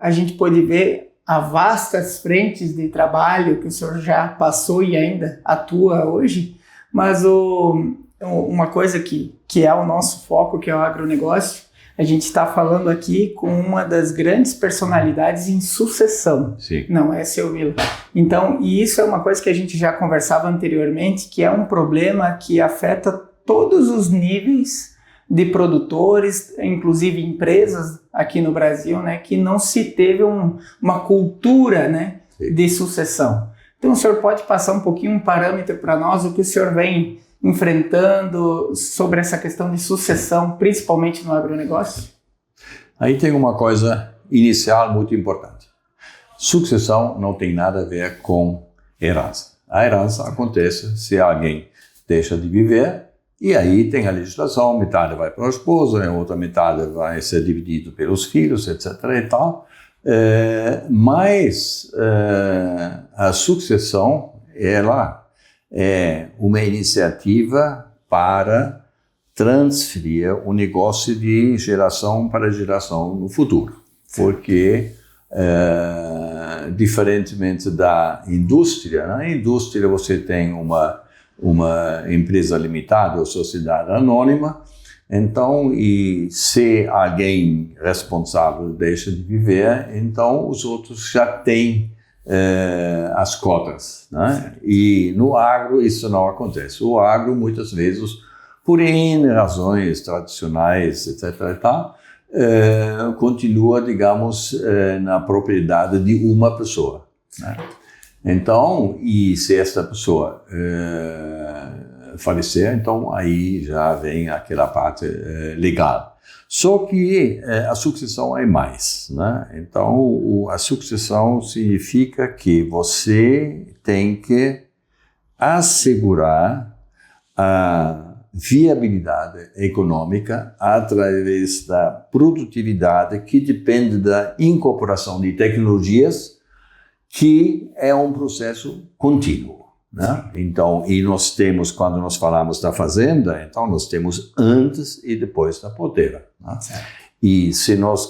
a gente pôde ver as vastas frentes de trabalho que o senhor já passou e ainda atua hoje, mas uma coisa que é o nosso foco, que é o agronegócio, a gente está falando aqui com uma das grandes personalidades em sucessão. Sim. Não é, seu Vila? Então, e isso é uma coisa que a gente já conversava anteriormente, que é um problema que afeta todos os níveis de produtores, inclusive empresas aqui no Brasil, né, que não se teve uma cultura, né, de sucessão. Então, o senhor pode passar um pouquinho um parâmetro para nós, o que o senhor vem enfrentando sobre essa questão de sucessão, principalmente no agronegócio? Aí tem uma coisa inicial muito importante. Sucessão não tem nada a ver com herança. A herança acontece se alguém deixa de viver, e aí tem a legislação, metade vai para a esposa, a outra metade vai ser dividido pelos filhos, etc. e tal. Mas a sucessão, ela é uma iniciativa para transferir o negócio de geração para geração no futuro. Porque, diferentemente da indústria, na indústria você tem uma empresa limitada ou sociedade anônima, então, e se alguém responsável deixa de viver, então os outros já têm as cotas, né? E no agro isso não acontece. O agro, muitas vezes, por N razões tradicionais, etc. e tal, continua, digamos, na propriedade de uma pessoa, né? Então, e se essa pessoa falecer, então aí já vem aquela parte legal. Só que a sucessão é mais, né? Então, a sucessão significa que você tem que assegurar a viabilidade econômica através da produtividade que depende da incorporação de tecnologias, que é um processo contínuo, né? Então, e nós temos, quando nós falamos da fazenda, então nós temos antes e depois da porteira, né? E se nós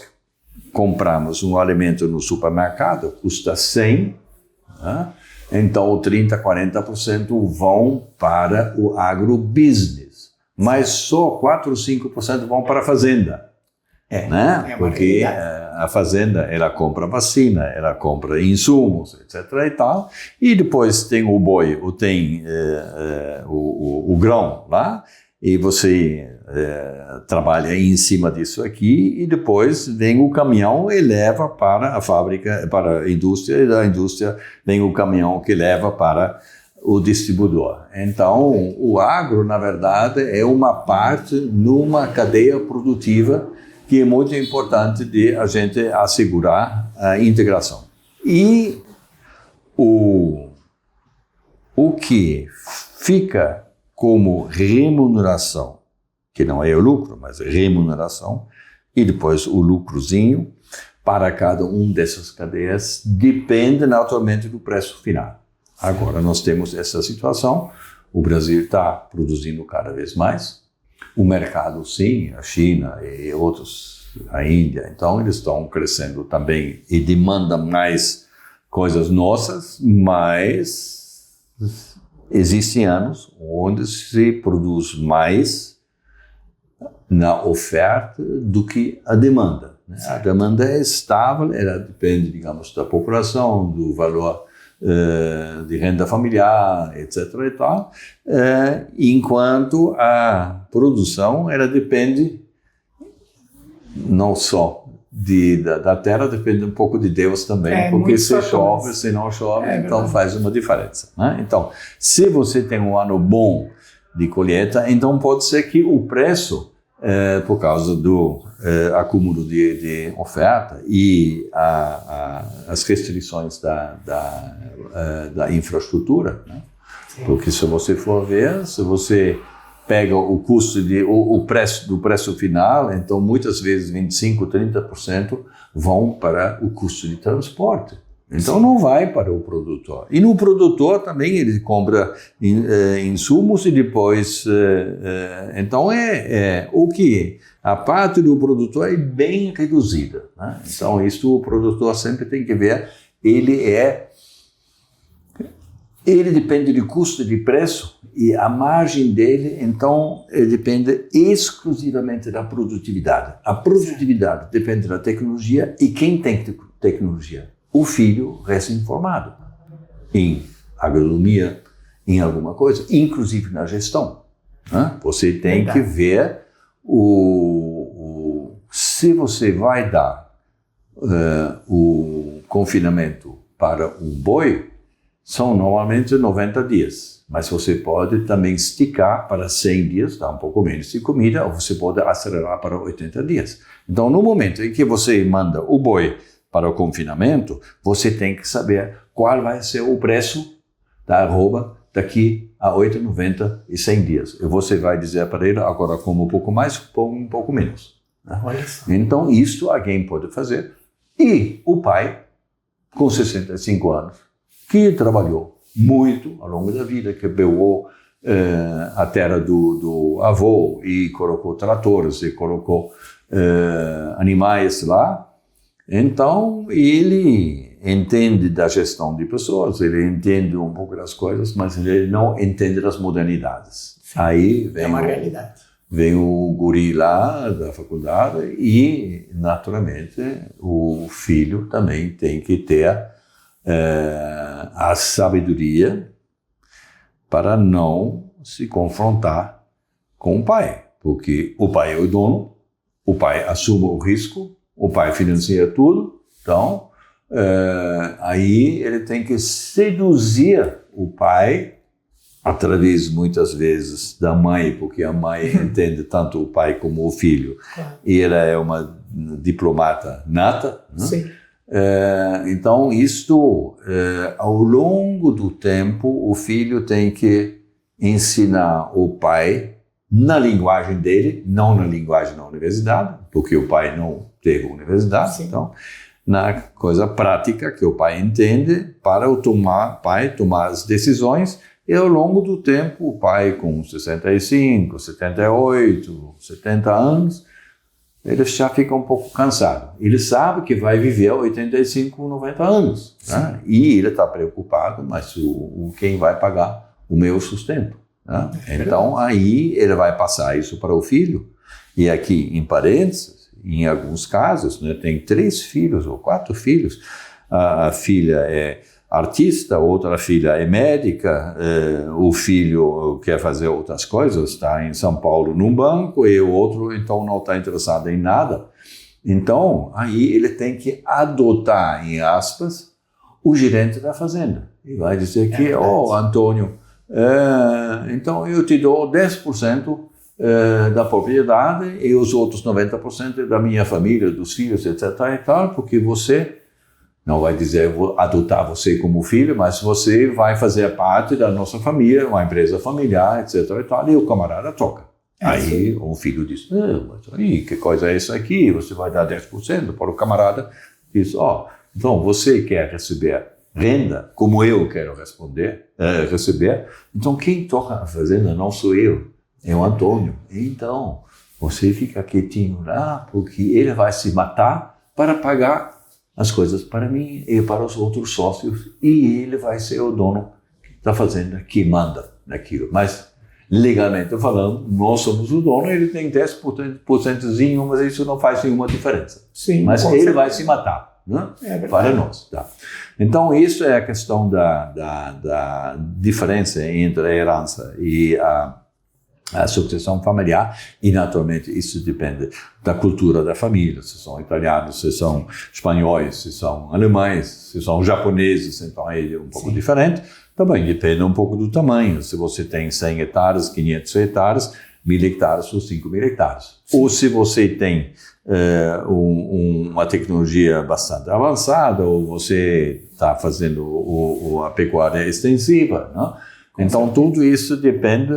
compramos um alimento no supermercado, custa 100, né? Então 30%, 40% vão para o agrobusiness, mas só 4 ou 5% vão para a fazenda. Né? Porque a fazenda, ela compra vacina, ela compra insumos, etc. e tal, e depois tem o boi, ou tem o grão lá, e você trabalha em cima disso aqui, e depois vem o caminhão e leva para a fábrica, para a indústria, e da indústria vem o caminhão que leva para o distribuidor. Então, o agro, na verdade, é uma parte numa cadeia produtiva que é muito importante de a gente assegurar a integração. E o que fica como remuneração, que não é o lucro, mas remuneração, e depois o lucrozinho, para cada um dessas cadeias, depende naturalmente do preço final. Agora nós temos essa situação, o Brasil está produzindo cada vez mais, o mercado, sim, a China e outros, a Índia, então eles estão crescendo também e demandam mais coisas nossas, mas existem anos onde se produz mais na oferta do que a demanda, né? A demanda é estável, ela depende, digamos, da população, do valor de renda familiar, etc. e tal, enquanto a produção, ela depende não só da terra, depende um pouco de Deus também, porque se chove, se não chove, então faz uma diferença, né? Então, se você tem um ano bom de colheita, então pode ser que o preço, por causa do acúmulo de oferta e as restrições da infraestrutura, né? Porque se você for ver, se você pega o custo o preço do preço final, então muitas vezes 25%, 30% vão para o custo de transporte. Então não vai para o produtor. E no produtor também ele compra insumos e depois... então o que a parte do produtor é bem reduzida. Né? Então isso o produtor sempre tem que ver. Ele depende de custo e de preço e a margem dele, então, depende exclusivamente da produtividade. A produtividade depende da tecnologia e quem tem tecnologia? O filho recém-formado em agronomia, em alguma coisa, inclusive na gestão. Né? Você tem que ver se você vai dar o confinamento para um boi, são normalmente 90 dias, mas você pode também esticar para 100 dias, dar um pouco menos de comida, ou você pode acelerar para 80 dias. Então, no momento em que você manda o boi para o confinamento, você tem que saber qual vai ser o preço da arroba daqui a 8, 90 e 100 dias. E você vai dizer para ele, agora como um pouco mais, como um pouco menos. Né? Então, isso alguém pode fazer. E o pai, com 65 anos, que trabalhou muito ao longo da vida, que pegou a terra do avô e colocou tratores e colocou animais lá. Então, ele entende da gestão de pessoas, ele entende um pouco das coisas, mas ele não entende das modernidades. Sim, aí vem uma realidade. Vem o guri lá da faculdade e, naturalmente, o filho também tem que ter a sabedoria para não se confrontar com o pai, porque o pai é o dono, o pai assume o risco, o pai financia tudo, então aí ele tem que seduzir o pai através muitas vezes da mãe, porque a mãe entende tanto o pai como o filho, e ela é uma diplomata nata, né? Sim. Então, isto, ao longo do tempo, o filho tem que ensinar o pai na linguagem dele, não na linguagem da universidade, porque o pai não teve universidade. Sim. Então, na coisa prática que o pai entende para o pai tomar as decisões, e ao longo do tempo, o pai com 65, 78, 70 anos, ele já fica um pouco cansado. Ele sabe que vai viver 85, 90 anos. Né? E ele está preocupado, mas quem vai pagar o meu sustento? Né? Então, aí ele vai passar isso para o filho. E aqui, em parênteses, em alguns casos, né, tem 3 filhos ou 4 filhos. A filha é artista, outra filha é médica, o filho quer fazer outras coisas, está em São Paulo num banco, e o outro então não está interessado em nada. Então, aí ele tem que adotar, em aspas, o gerente da fazenda. E vai dizer que, Antônio, então eu te dou 10% da propriedade e os outros 90% da minha família, dos filhos, etc. e tal, porque você... Não vai dizer, eu vou adotar você como filho, mas você vai fazer parte da nossa família, uma empresa familiar, etc. E tal, e o camarada toca. Aí o filho diz, mas aí, que coisa é isso aqui? Você vai dar 10% para o camarada. Diz, então você quer receber renda, como eu quero receber, então quem toca a fazenda não sou eu, é o Antônio. Então, você fica quietinho lá, porque ele vai se matar para pagar as coisas para mim e para os outros sócios, e ele vai ser o dono da fazenda que manda naquilo. Mas, legalmente falando, nós somos o dono, ele tem 10%, mas isso não faz nenhuma diferença. Sim, mas ele vai se matar, né? Para nós. Tá? Então, isso é a questão da diferença entre a herança e a sucessão familiar, e naturalmente isso depende da cultura da família, se são italianos, se são espanhóis, se são alemães, se são japoneses, então é um pouco diferente. Também depende um pouco do tamanho, se você tem 100 hectares, 500 hectares, 1000 hectares ou 5000 hectares. Sim. Ou se você tem uma tecnologia bastante avançada, ou você está fazendo a pecuária extensiva, né? Então, tudo isso depende,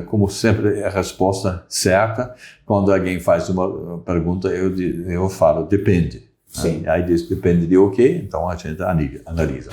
como sempre, a resposta certa. Quando alguém faz uma pergunta, eu falo, depende. Sim. Aí depende de o quê? Então a gente analisa.